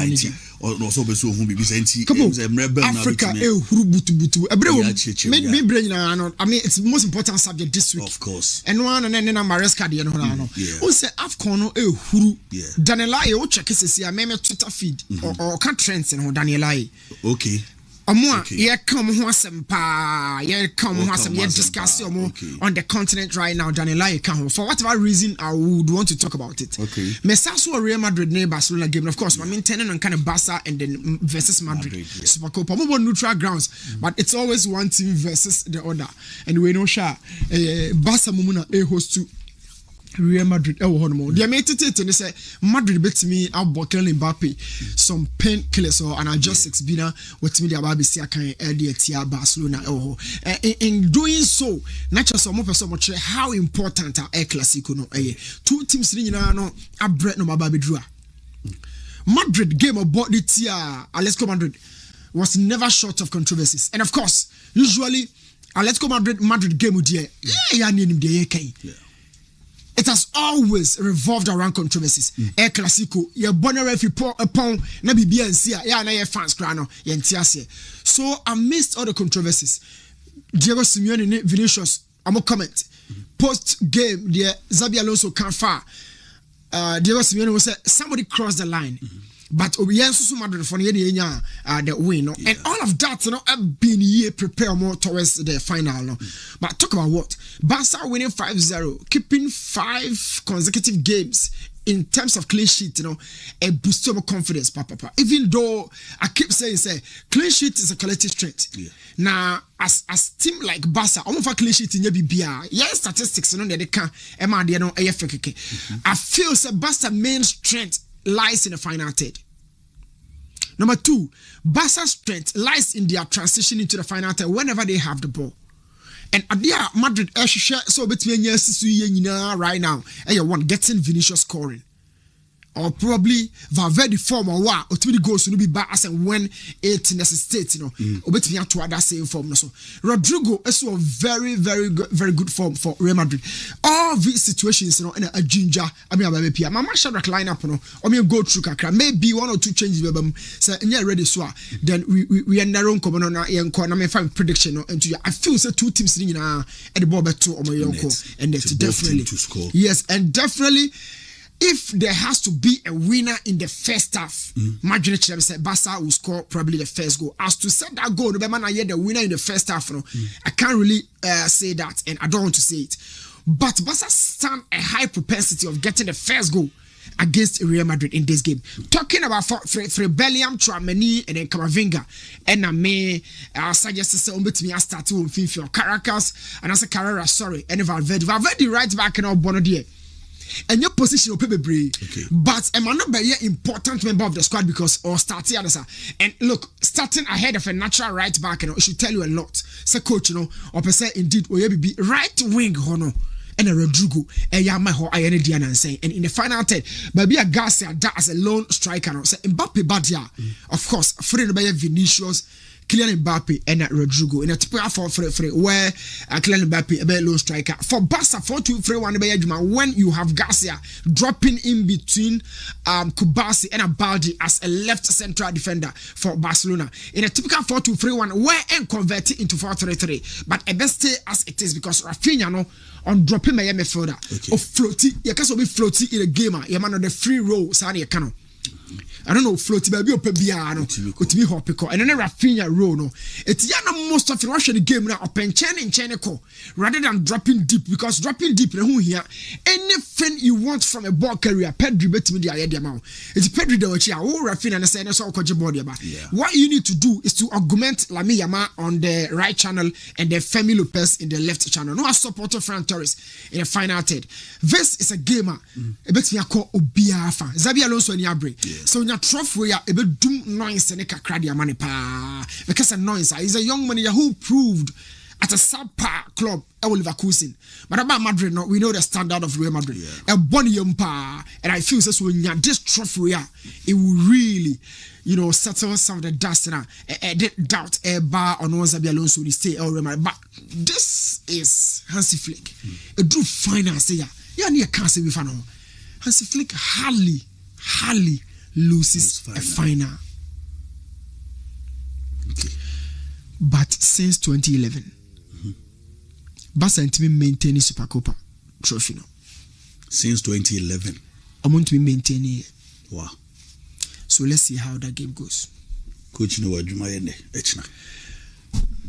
manager. Or so be so who be senti Africa butu me brain na I mean it's the most important subject this week. Of course. And one and then Maresca de no no. Who say AFCON no ehuru. Daniela e wo check sesi a me Twitter feed or can trends no Daniela. Okay. Amwa ye come ho asem pa ye come ho asem ye discuss on the continent right now Daniela can for whatever reason I would want to talk about it. Okay. Mesaso Real Madrid ne Barcelona game of course I mean turning on kind of Barca and then versus Madrid. Super Copa mo neutral grounds but it's always one team versus the other and we know sha Barca mumuna a host to Real Madrid honomo. They made it and they say Madrid bet me out Kylian MBAPPE some painkillers or analgesics bina with me the Ababisi can earlier tia Barcelona in doing so not just some much how important are CLASSICO no two teams no abret no Mababi draw. Madrid game about the tia Atletico Madrid was never short of controversies and of course usually Atletico Madrid game with it has always revolved around controversies. CLASSICO, your bonner if you pour upon na bibia and see ya na your fans crano yentiase. So amidst all the controversies, Diego Simeone and Vinicius, I'm a comment. Post game, the Xabi Alonso can't far. Diego Simeone will say somebody crossed the line. But Obiansu Madrid for the win, and all of that, have been here prepare more towards the final. No? But talk about what Barca winning 5-0, keeping 5 consecutive games in terms of clean sheet, a boost of confidence, papa. Even though I keep saying, clean sheet is a collective strength. Yeah. Now, as team like Barca, almost for clean sheet in your BBR, statistics, they can, I feel Barca's main strength lies in the final third. Number 2, Barca's strength lies in their transition into the final third whenever they have the ball. And Adia Madrid so between right now, one getting Vinicius scoring. Or probably Valverde form or what or to the goals to be back as and when it necessitates, or between to that same form. So Rodrigo is a very good form for Real Madrid. All these situations, in a ginger, I mean, Mama Shadrack line up, or me go through Kakra, maybe 1 or 2 changes, say, and ready, so then we are narrow common on and corner find prediction. And I feel so 2 teams at the ball back to Omoyoko, and that's definitely to score. Yes, and definitely. If there has to be a winner in the first half, Madrid said Barca will score probably the first goal. As to set that goal, the winner in the first half, I can't really say that, and I don't want to say it. But Barca stand a high propensity of getting the first goal against Real Madrid in this game. Talking about for Bellingham, Tchouaméni, and then Camavinga, and I may suggest to say me start to Finfio Caracas, and as a Carrera, sorry, and Valverde right back in our Bonodier. And your position will be brave, but am I not be an important member of the squad because or starting and look, starting ahead of a natural right back, it should tell you a lot. So coach, or per se indeed, or you be right wing, and a Rodrigo, and Yamaho, I and say, and in the final third, maybe a Garcia that as a lone striker, say MBAPPE Badia, of course, friend by Vinicius. Kylian MBAPPE and Rodrigo in a typical for where Kylian MBAPPE a bit low striker for Barca 4-2-3-1 when you have Garcia dropping in between Kubasi and Abaldi as a left central defender for Barcelona in a typical 4-2-3-1 where and convert it into 4-3-3 but a best stay as it is because Rafinha on dropping my midfielder of floaty you can be floaty in a game you man on the free roll Sani Kano. I don't know, floaty baby open biano, to be hopico, and then Rafinha row no. It's most of the Russian game now open chain rather than dropping deep because dropping deep who here anything you want from a ball carrier, Pedri bet me the idea amount. It's Pedri the which Rafinha and say so body about. What you need to do is to augment Lamine Yamal on the right channel and the Femi Lopez in the left channel. No supporter Fran Torres in the final third. This is a gamer. A bit me call Obiafa. Xabi Alonso and Yabri. So your trophy a bit doom noise and a cradia money pa because a noise is a young man who proved at a subpar club Oliver Cousin. But about Madrid, we know the standard of Real Madrid. A bonny pa and I feel so when you this trophy it will really settle some of the dust and doubt a bar on Xabi Alonso will stay Real Madrid. But this is Hansi Flick. A true finance here. You need a cancer with Hansi Flick hardly loses a final. Okay. But since 2011, Barca and team maintaining Super Copa trophy no. Since 2011. I'm going to be maintaining it. Wow. So let's see how that game goes. Coach no wadwuma yende echna.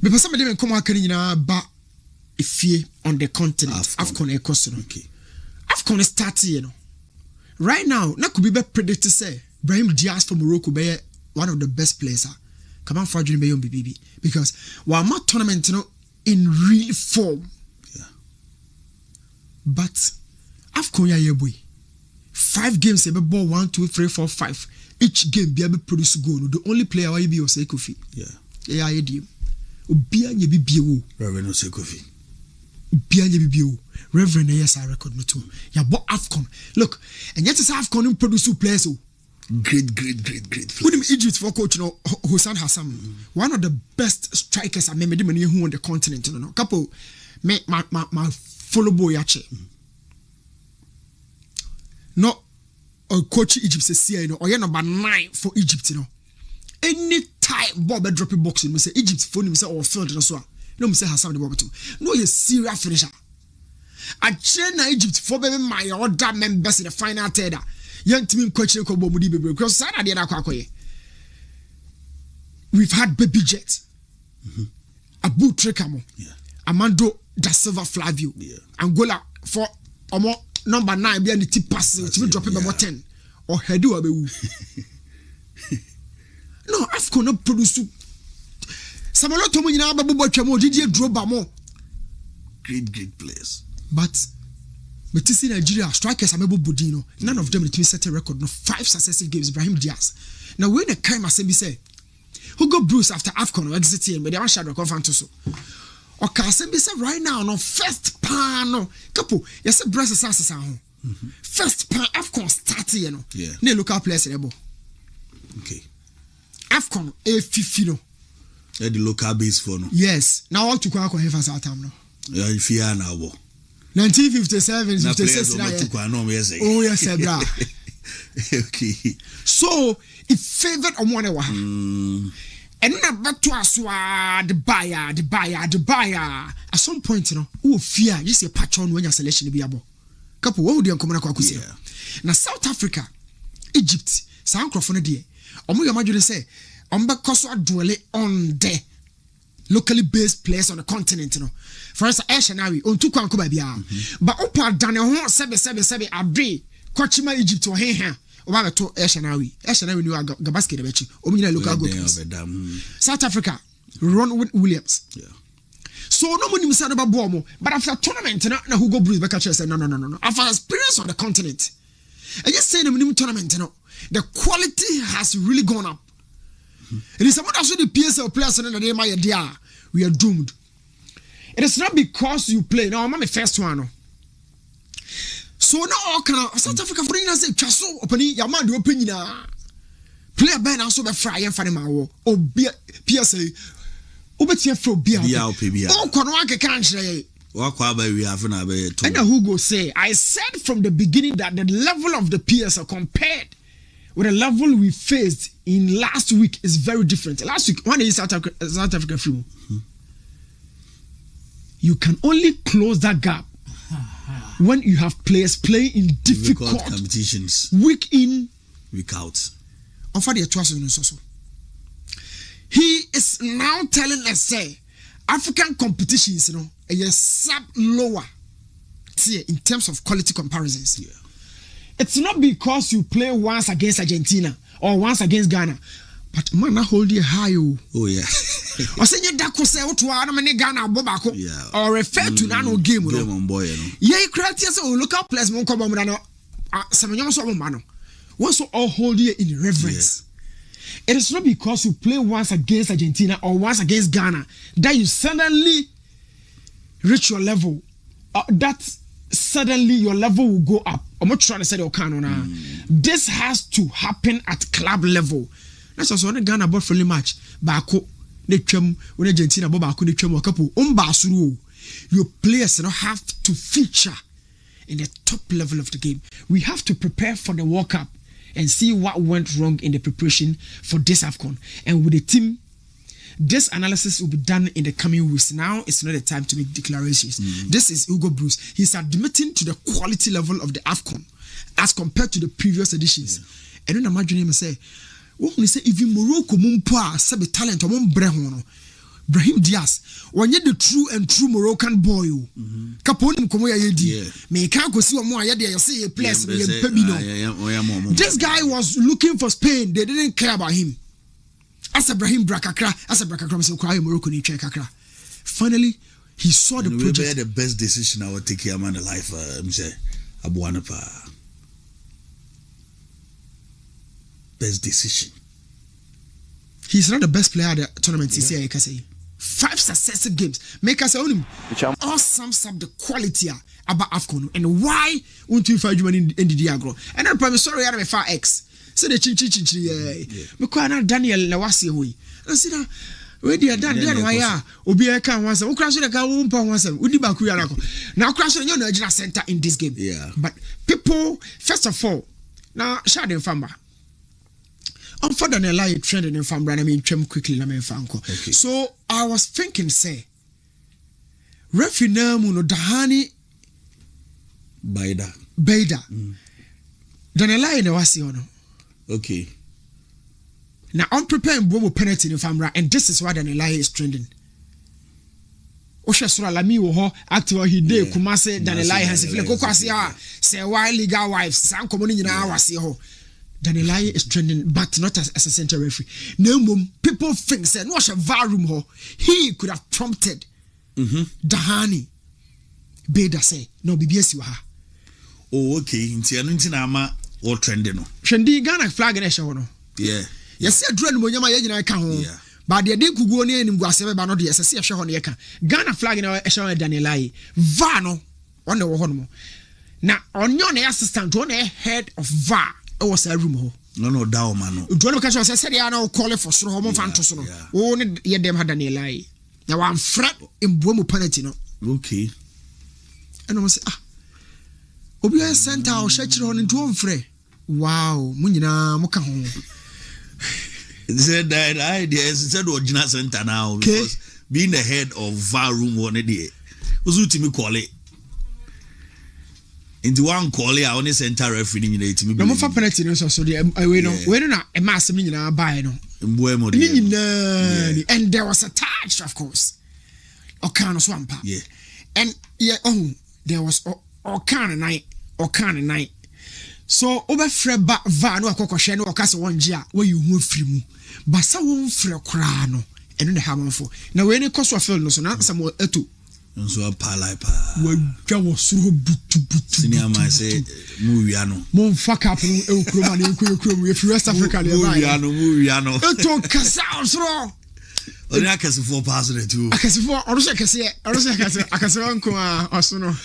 Because some of them come out ba ifie on the continent. Afcon Ecoson. Okay. Afcon is starting, you know. Right now, na could be predict to say Brahim Diaz from Morocco be one of the best players. Come on for be on BBB because while my tournament, you know, in real form. Yeah. But Afcon ya boy. 5 games ebe ball 1, 2, 3, 4, 5. Each game be able produce goal. The only player why be Osei Kofi. Yeah. Yeah, I did. Obia nye bibiwo. Reverend Osei Kofi. Obia nye bibiwo. Reverend yes I record no too. Ya bo Afcon. Look, and yet is Afcon produce players. Great players. With him Egypt for coach no Hossein Hassan. One of the best strikers I remember them who on the continent no. Couple me my follow boy yache. No coach Egypt says you know or you number 9 for Egypt you know. Any time ball be dropping boxing, we say Egypt phone him say or field no so. No me say Hassan the ball too. No you serious finisher. I train na Egypt for be my other members in the final third. Young team coach ko bo mudi bebre because sana dey na kwakoye. We've had Baby Jet. Abu Trekamo. Yeah. Amando da Silva Flavio. Yeah. Angola for omo number 9 be any tip pass to drop him about 10 or headu abewu. No, Afcon no produce. Samalo to mo nyina babu twamo Didier Drogba mo. Great players. But see Nigeria strikers amebo bodino. None of them between set a record no 5 successive games. Ibrahim Diaz. Now when the time assembly say who go Bruce after Afcon or exiting, but they want shadow conference so. Or Kasembi say right now no first pan no couple yes breast asasa ho. First pan Afcon start you know. Yeah. Ne local players ebo. Okay. Afcon A50 no. The local base for no. Yes. Now all to kwa kwa hefa sa time no. Yeah, if you are now. 1957, 56. Oh yes, bra. Okay. So it favored one and never to us the buyer. At some point, you know, who fear you see a patron when your selection be able. Couple what would you come now South Africa, Egypt, South Africa, dear. Omo imagine say, because dwell on the locally based players on the continent, you know. For instance, Eshenawi on 2 kwanko bia. But opa Daniel ho 7 abre Kochima Egypt or he oba to Eshenawi ni ga basket be chi. Omnyina local goalkeepers. South Africa, Ron Williams. Yeah. So no money say no ba mo, but after tournament na Hugo Bruce be catch say no. After experience on the continent. And just say no tournament no, the quality has really gone up. It is about also the PSL players and the we are doomed. It is not because you play. Now I'm the first one. So now all kind of South Africa for us say chaso openi yaman the opinion player ben also be fry and fani mawo obi PSA obetia fro bia o kono ake kan hire wakwa ba we have na be to. And Hugo say I said from the beginning that the level of the PSA compared with the level we faced in last week is very different. Last week, when is South Africa film, you can only close that gap when you have players playing in difficult competitions, week in, week out. He is now telling us, say, African competitions, you know, a sub lower tier in terms of quality comparisons. Yeah. It's not because you play once against Argentina or once against Ghana, but man, I hold you high. Oh yeah. Or say you dako say what one many Ghana bobako. Yeah. Or refer to nano game. Game on boy, you know. Yeah, you create so local players mon come on. Some young so man. Once all hold you in reverence. Yeah. It is not because you play once against Argentina or once against Ghana that you suddenly reach your level. That suddenly your level will go up. I'm not trying to say this has to happen at club level. That's also when Ghana bought friendly match. Bako, they chum when Argentina bought Bako, they chum a couple. Your players don't have to feature in the top level of the game. We have to prepare for the World Cup and see what went wrong in the preparation for this AFCON. And with the team, this analysis will be done in the coming weeks. Now it's not the time to make declarations. This is Hugo Bruce. He's admitting to the quality level of the AFCON as compared to the previous editions. And then imagine him say, "When we say even Morocco mumpa sabe talent among Brehono, Brahim Diaz, when you the true and true Moroccan boy, Caponim Komoya yedi, me can't go see one more yadi. I say a place This guy was looking for Spain. They didn't care about him. As Ibrahim Brakakra, so cry Morocco ni Kakra. Finally, he saw the project. The best decision I would take here man life. Abuanapa. Best decision. He's not the best player at the tournament this year, I can say. 5 successive games. Make us own him. All sums up the quality about AFCON and why won't you find you in the diagram. And I'm probably sorry, I'm a far X. So the chin. Because Daniel Lawasi we. I said, where they are done, why are Obiaka once, who crashed the car, once, Udibaku. Now, crashing your original center in this game. Yeah. But people, first of all, now, Shad and Famba. I'm for Daniel Lai trending in Famba, I mean, Chem quickly, I mean, Franco. So I was thinking, say, referee Namuno Dahani Baida. Daniel Lai Lawasi ono. Okay. Now I'm preparing Bobo penalty in Fambra, and this is why Daniel Lai is trending. Osha Sura Lami wo active he day Kumase Daniel Lai has feel ko kwase say why legal wives san komo ni nyina awase ho. Daniel Lai is trending, but not as a center referee. No mum, people think say no she VAR room ho. He could have prompted Dahani Beda say no BBS you ha. Oh okay, nti na ama what trending no. Shendi Ghana flag na she ho no. Yeah. Yes, I dread mo nyama ye nyina ka ho. But the day kuguo ne nim guase ba no de yes se hwe ho ne ka. Ghana flag na e hwe Daniel Lai. VAR no on the wo ho no. Na onyo na assistant on head of VAR. It was a room ho. No down man no. Do you know because I said no call for so ho mo fan to so no. Oh ne ye dem ha Daniel Lai. Na wan fret in bomu penalty no. Okay. And I say obi a center o shachire ho nto mfre. Wow, munyina muka ho. Said that idea is said original center now because being the head of VAR room one day was ultimately call it into one call it on the center referee in the team. No for penalty no so the we no na e ma asem nyina buy no and there was a touch of course Okan swampa and there was Okan night so over freba VAR no akokoshe no okase wonje a we you hu afiri mu basa won frɛ kra no eno ne hamanfo na we ne koso afel no so na samo eto nso apalai pa wa twa wo suro butu senior man say mu wia no mon fuck up no e kroma na ekuro mu e West Africa le ba mu wia no eto kasa suro oni akasifo pass the two akasifo orose akase wanko a oso no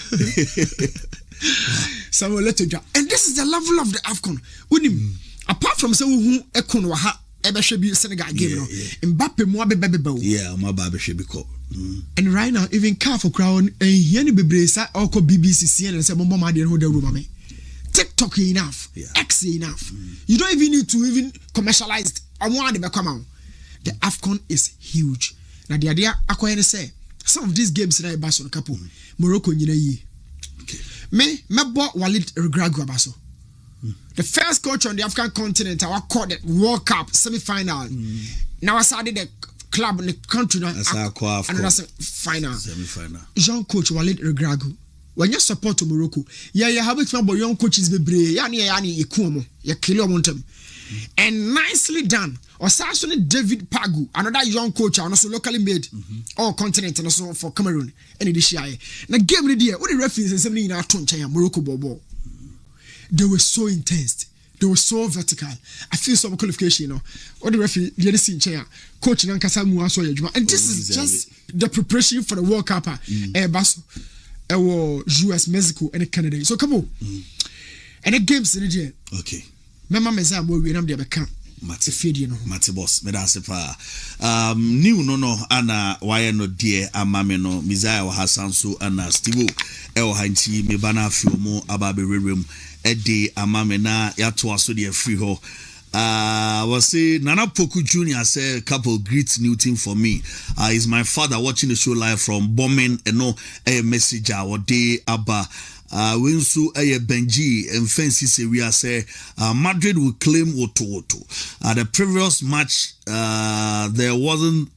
Samuel Letoja. And this is the level of the AFCON. Apart from say who ekon wa ha ebehwe bi Senegal game no. MBAPPE mo abebebe. Yeah, mo abebehwe biko. And right now even car for crown and here ni bebre sa oko BBC CNN say mo ma dey hold the room ame. TikTok enough. X enough. You don't even need to even commercialize it. I want to come out. The AFCON is huge. Now the idea akoye say some of these games na e ba so no kapo. Morocco nyina yi. Me bo Walid Regragui abaso. The first coach on the African continent I called it World Cup semi-final. Now I started the club in the country now. And that's final. Semi-final. Young coach Walid Regragui. When you support Morocco, you have it from young coaches be brave. Yani ikumo. You kill your mountain. And nicely done. Or Sassoni David Pagu, another young coach, and also locally made all continent and also for Cameroon. And this year, now game the what the referees and something in our Tonchaya, Morocco Bobo. They were so intense. They were so vertical. I feel some qualification, you know. What the referee the other scene chair, coach and Kasamu also. And this is just the preparation for the World Cup. Basso, US, Mexico, and Canada. So come on. And the games in the day. Okay. Mama Meza mo we nam de beka Mate fidi no Mate boss me da sepa new no ana why no dear amame no Mizaya wa Hasanso ana Steve e o hanti me bana afio mo ababe rerem ede amame na yato aso de free ho was say Nana Poku Jr. said couple greet new team for me. Is my father watching the show live from Bombing and no a message or day abba Winsu a Benji and fancy Syria say Madrid will claim Woto. The previous match there wasn't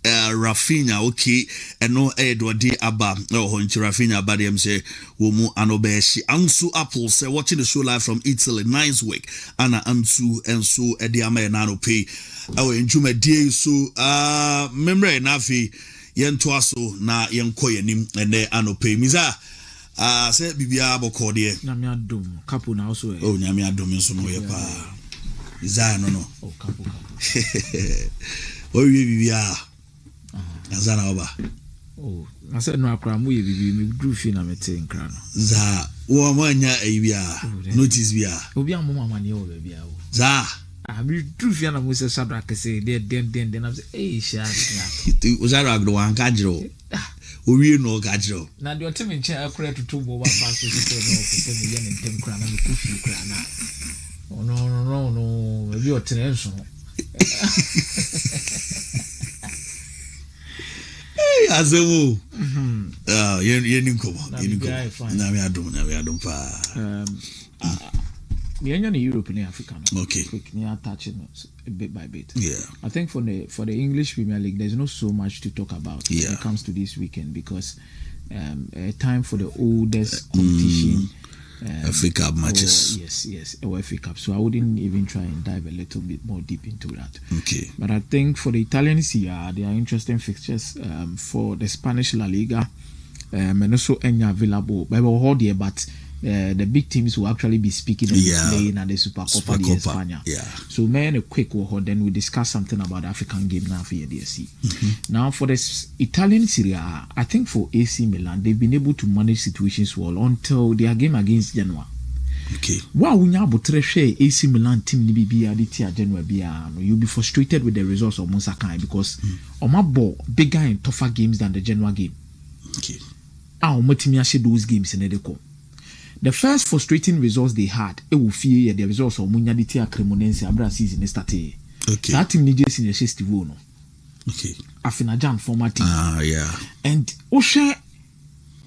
Rafinha okay and no Edward Abba no Honchi Rafinha Badiam say Womu Anobeshi Ansu Apple say watching the show live from Italy 9th week Anna Ansu and so Ediama and Nano pay our enjoyment day so memory nafi yen twaso na yen koyenim and there ano pay Miza say bibia boko de Nyame adom couple na also oh Nyame adom so no ye pa Miza no oh couple oh we bibia Azana oba. Oh, I said no akra mu ye bibi me do fi na mete nkra no. Za, wo manya bia. Notice bia. Obi am mama ne o bia o. Za. Ah me do fi na mu se sabra kese den am say eh sha. O za rag do wan ka jiro. O wie no ka jiro. Na de otimi nche akra tutu bo ba fa so se no ko se me ye ne ntem kra na me ku fi kra na. Oh no, maybe o tene nso. Azemu yenim komo na me adom pa the in Europe and Africa okay quick near touching a bit by bit. Yeah, I think for the English Premier League there's not so much to talk about when it comes to this weekend because a time for the oldest competition FA Cup matches. Yes, FA Cup. So I wouldn't even try and dive a little bit more deep into that. Okay. But I think for the Italian Serie A, there are interesting fixtures for the Spanish La Liga, and also any available. But the big teams will actually be speaking and playing at the Supercopa de España. Yeah. So man, a quick word, then we discuss something about the African game now for EDSC. Now for the Italian Serie A, I think for AC Milan, they've been able to manage situations well until their game against Genoa. Okay. Wow, when you have AC Milan team ni bibi aditi Genoa bia, you'll be frustrated with the results of Monsakai because Oma ball bigger and tougher games than the Genoa game. Okay. Those games in the the first frustrating results they had, it will fear the results of Munyaditi Cremonense Abra season started. Okay. That team needs in the Shestivo. Okay. Afinajan former team. Yeah. And Osha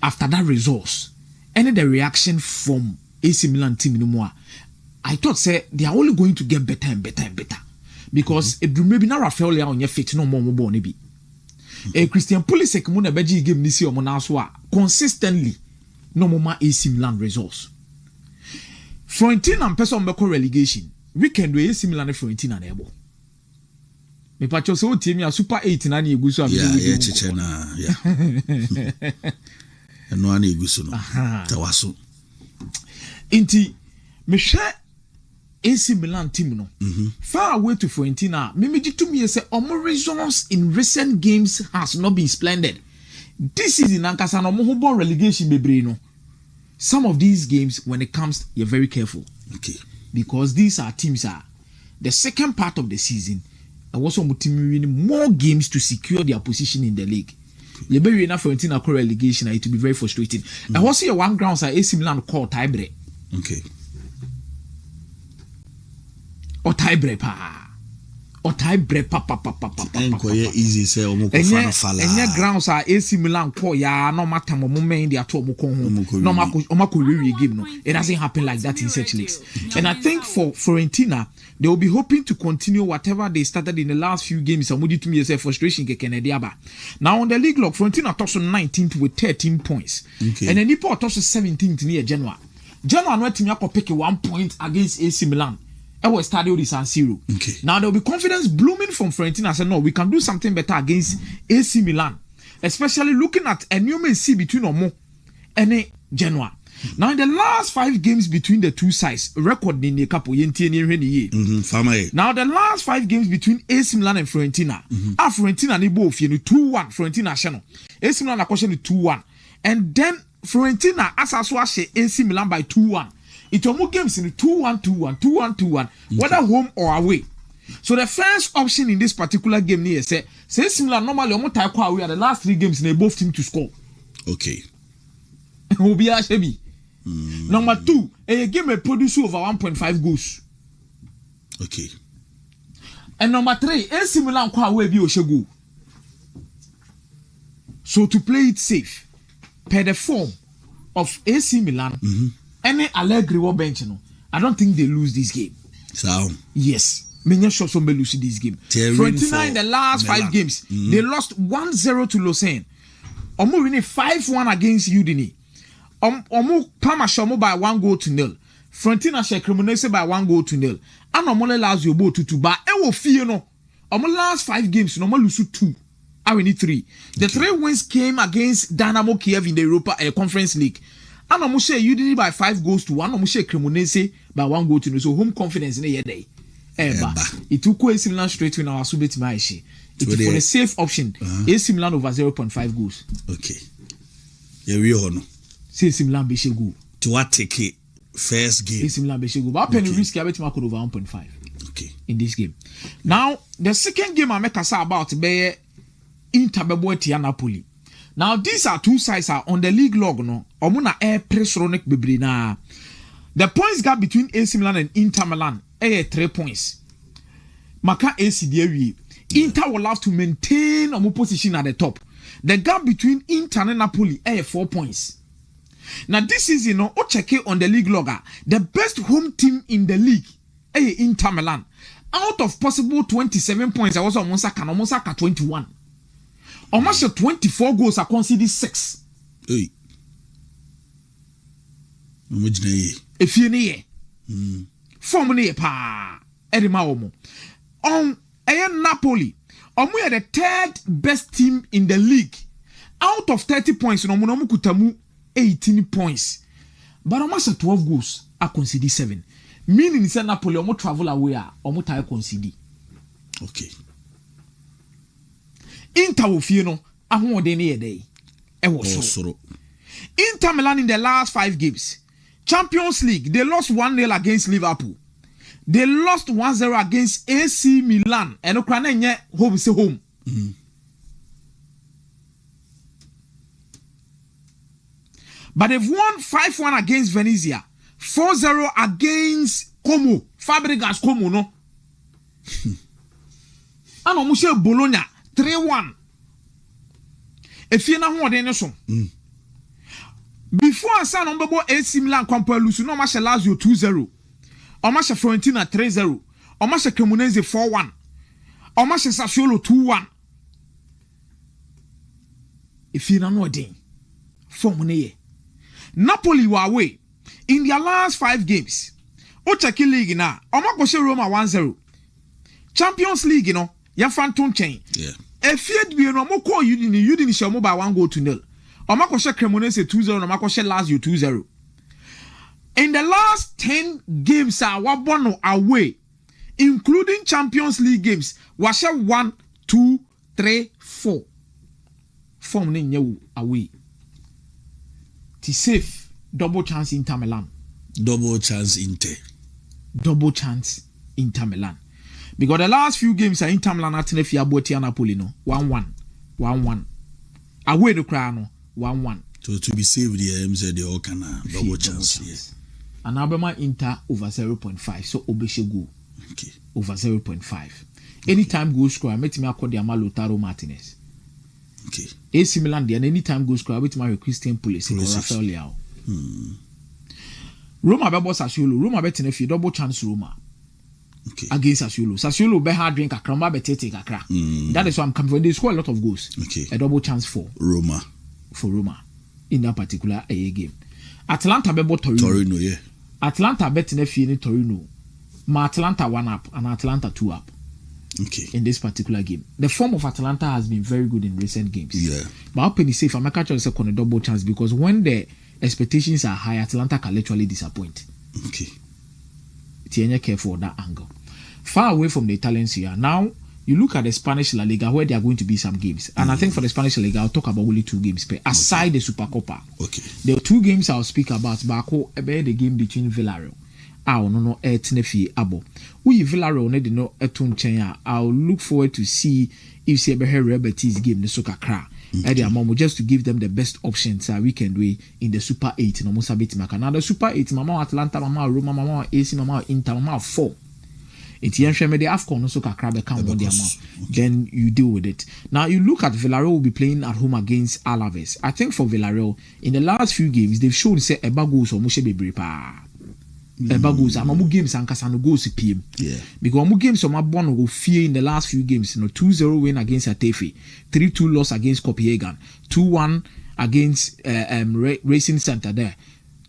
after that results, any the reaction from AC Milan team anymore, I thought say they are only going to get better and better and better. Because it maybe not Rafael on your feet no more maybe. Christian Pulisic Muna Beji game this year Monaswa consistently. No more AC Milan results. Fiorentina and person make relegation. We can do AC Milan and Fiorentina able. Me pacho so team ya Super 8 na ni egusu am. Yeah, chichena. Yeah. No ani egusu no. Tawaso. Inti me share AC Milan team no. Far away to Fiorentina. Me to me say omo results in recent games has not been splendid. This season ankasa no mo ho relegation bebre no. Some of these games, when it comes, you're very careful. Okay. Because these are teams the second part of the season. I was winning more games to secure their position in the league. You're very enough for relegation. It will be very frustrating. I was here one grounds AC Milan called Tibre. Okay. Or Tibre pa. Or Tibre pa. Easy say omo ko fana fala. Enya grounds AC Milan call ya no matter mo men they are to omo ko no mako game no. It doesn't happen like that in such leagues. And I think for Fiorentina they will be hoping to continue whatever they started in the last few games. Amudi to me say frustration ke Kenediaba. Now on the league log Fiorentina tops on 19th with 13 points. Okay. And then Nipo tops on 17th near Genoa. Genoa no team up pick 1 point against AC Milan. Our Stadio di San Siro. Okay. Now there will be confidence blooming from Fiorentina. Say no, we can do something better against AC Milan, especially looking at a new see between Omo and Genoa. Now in the last 5 games between the two sides, record in the couple Now the last 5 games between AC Milan and Fiorentina, Fiorentina ni both 2-1. Fiorentina channel, AC Milan question 2-1, and then Fiorentina asaswa AC Milan by 2-1. It's almost games in 2-1, 2-1, 2-1, 2-1, whether home or away. So the first option in this particular game here say similar normally omo tie kwa we are the last 3 games they both team to score. Okay. Obi a shebi. Number 2, a game may produce over 1.5 goals. Okay. And number 3, AC Milan kwa we bi o shego. So to play it safe, per the form of AC Milan, any Allegri or bench, I don't think they lose this game. So yes. Many shots on lose this game. Fiorentina in the last Milan. 5 games, they lost 1-0 to Lausanne. Omo winning 5-1 against Udine. Omo Parma by 1-0. Fiorentina share Cremonese by 1-0. And omo Lazio bo 2-2. But e wo fie no. Omo last 5 games no lose 2. I will need 3. The 3 wins came against Dynamo Kiev in the Europa Conference League. And omo share Udine by 5 goals to 1. Omo share Cremonese by 1-0. So home confidence in the day. It took AC Milan straight in our subit maishi. It is for the safe option. AC Milan over 0.5 goals. Okay. Yeah, we all know. AC Milan be go. To what take it first game? AC Milan be go. But penny risk I bet mark over 1.5. Okay. In this game. Now the second game I make a say about be Inter Beboetia Napoli. Now these are 2 sides are on the league log no. Omuna air press ronek bebre na. The points gap between AC Milan and Inter Milan 3 points. Maka AC DW. Inter will have to maintain a position at the top. The gap between Inter and Napoli 4 points. Now this is check it on the league logger. The best home team in the league Inter Milan. Out of possible 27 points, I was almost 21. Almost 24 goals are conceded 6. Hey. If you need form ne pa edema omo on Napoli omo are the 3rd best team in the league. Out of 30 points no mo kutamu 18 points, but almost 12 goals are conceded 7, meaning say Napoli omo travel away omo tie concede. Okay. Inter wo fie no ahode ne yedey e wo so. Inter Milan in the last 5 games Champions League, they lost 1-0 against Liverpool. They lost 1-0 against AC Milan. And Ukraine home say home. But they've won 5-1 against Venezia, 4-0 against Como. Fabregas Como no. And almost Bologna 3-1. If you know what so. Before I said on Bobo AC Milan compare lose no match Lazio 2-0. O match Fiorentina 3-0. O match Cremonese 4-1. O match Sassuolo 2-1. If you know what form Napoli were away in their last 5 games. O check league na. O match Roma 1-0. Champions League ya Phantom chain. Yeah. If you no mo call Udine show by 1-0. Omakoshe Cremonese 2-0, Omakoshe Lazio 2-0. In the last 10 games Wabono away, including Champions League games, washe 1, 2, 3, 4. Form ne away. Ti safe double chance Inter Milan. Double chance Inter. Double chance Inter Milan. Because the last few games are Inter Milan at Nefia Botia Napoli no 1-1. 1-1. Away the cry no 1-1. So to be saved the said they all can double chance. Yes. And Abema Inter over 0.5. So Obeshego. Okay. Over 0.5. Anytime goal score, I met me call the Lautaro Martinez. Okay. AC Milan and anytime goal score, I met my Christian Pulisic or Rafael Leao. Roma be boss Sassuolo. Roma bet in a few double chance Roma. Okay. Against Sassuolo. Sassuolo be hard drink a cramba be take a crack. That is why I'm coming for. They score a lot of goals. Okay. A double chance for Roma. For Roma in that particular game. Atlanta be bought Torino, yeah. Atlanta bet in a few in Torino. Ma Atlanta 1 up and Atlanta 2 up. Okay. In this particular game. The form of Atlanta has been very good in recent games. Yeah. But I'll penny safe. I'm not catching a double chance because when the expectations are high, Atlanta can literally disappoint. Okay. Tienya careful for that angle. Far away from the Italians here. Now, you look at the Spanish La Liga where there are going to be some games. And I think for the Spanish La Liga, I'll talk about only 2 games aside the Supercopa. Okay. The 2 games I'll speak about, Baco, the game between Villarreal no etnefi abo. We Villarreal ne de no eton chen I'll look forward to see if see be Rebel's game the soccer cra. Just to give them the best options we can do in the Super 8 no most bit maka. Now the Super 8 mama Atlanta, mama Roma, mama AC, mama Inter, mama 4. It's the AFCON no soccer cra become one then you deal with it. Now you look at Villarreal will be playing at home against Alaves. I think for Villarreal in the last few games they've shown say Eba goals or Moshe Bebripa. Eba goals and Mamu games and Kasano goals PM. Yeah. Because Mamu games on my born will fear in the last few games, 2-0 win against Atefe, 3-2 loss against Copenhagen, 2-1 against Racing Santander,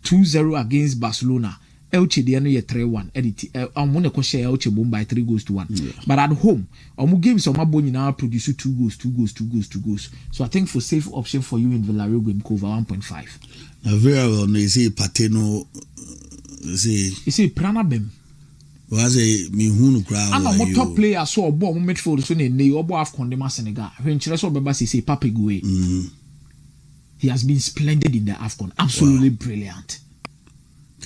2-0 against Barcelona. Elche de no ye 3-1 edit amune ko share Elche bomb by 3-1. But at home omu games on my bone now produce 2 goals. So I think for safe option for you in Villarreal game cover 1.5. Very well no say Pateno say Prana Bem. Was a me hunu crowd. I'm a top player so ball midfield so ne obo AFCON de Senegal. When Chireso Beba say Pape Gueye. He has been splendid in the AFCON. Absolutely brilliant.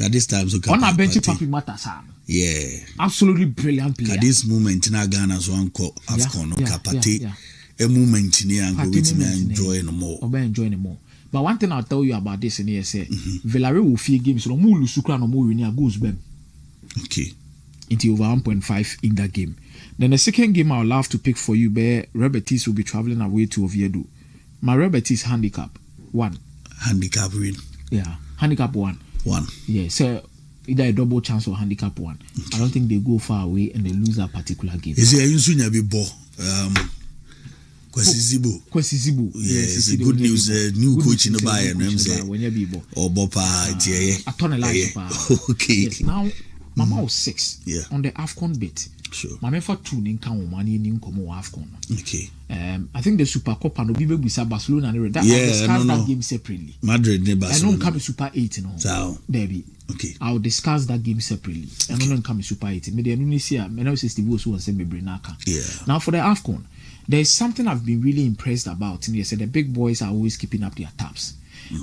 At this time, so on a bench, Papi matters. Yeah, absolutely brilliant player. At this moment, in Ghana, so uncle AFCON, Kapati, a moment in here, and we enjoy no more. Enjoy no more. But one thing I'll tell you about this in here, say, Villarreal will fear games, no more Lusukra, no more Unia goes bem. Okay. Into over 1.5 in that game. Then the second game I'll love to pick for you, Bear Rebetis will be traveling away to Oviedo. My Rebetis handicap 1. Handicap win. Yeah, handicap 1. Yeah, so either a double chance or handicap 1. I don't think they go far away and they lose that particular game. Is it a be bo? Kwesizibo. Yes, good news. New coach in the Bayern. Or Bopa. Okay. Yes, now Mama was 6 on the AFCON bit. Sure. Mama for 2 in count money in Komo AFCON. Okay. I think the Super Cup and Obibe with Barcelona and that discuss that game separately. Madrid ne Barcelona. I don't come Super 8 no. Derby. Okay. I'll discuss that game separately. I don't come Super 8. Maybe I don't see a me say Steve Osu and say me Brinaka. Yeah. Now for the AFCON, there's something I've been really impressed about. And they said the big boys are always keeping up their tabs.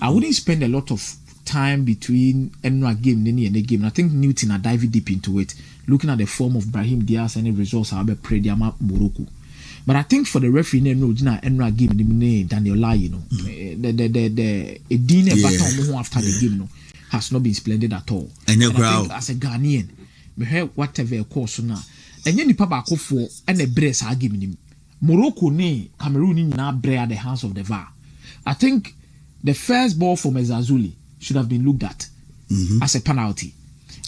I wouldn't spend a lot of time between Enra game and the game. I think Newton are diving deep into it, looking at the form of Brahim Diaz and the results how about Prediama Morocco. But I think for the referee Enra game Daniel Lai, you know, the Edine baton after the game, no, has not been splendid at all. And I think as a Ghanaian, we heard whatever course now. And then the papa for and the brace are giving him. Morocco ne Cameroon now bread at the hands of the VAR. I think the first ball from Ezazuli should have been looked at as a penalty.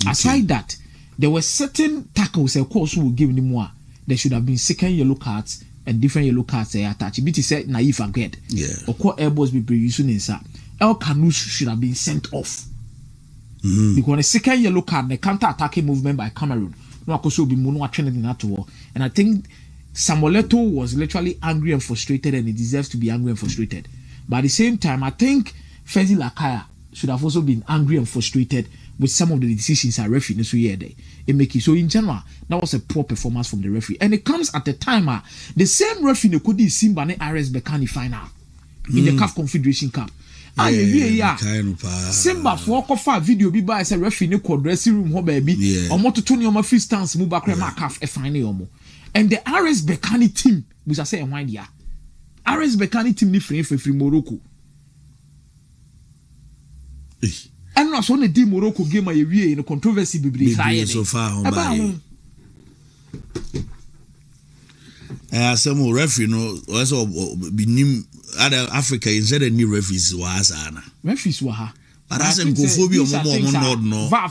Okay. Aside that, there were certain tackles of course who were given him more. There should have been second yellow cards and different yellow cards attached. BT said naive again. Yeah. Or call airballs be using inside. El Kanous should have been sent off. Because the second yellow card, the counter-attacking movement by Cameroon, no also be mono training in that war. And I think Samuel Eto'o was literally angry and frustrated, and he deserves to be angry and frustrated. But at the same time, I think Fezi Lakaya should have also been angry and frustrated with some of the decisions our referee so in general, that was a poor performance from the referee. And it comes at the time the same referee could be seen by the RS Bekani final in the CAF Confederation Cup. Simba for kofa video bi ba say referee ne ko dressing room ho baby omo to Tony omo free stance mu ba kra ma CAF e final omo. And the RS Bekani team we say why dia RS Bekani team ni free Morocco. And also on the Morocco game a year in a controversy be so far on by. Some referee no also be nim other Africa instead of new referees was ana. Referees were ha. But as in go phobia no.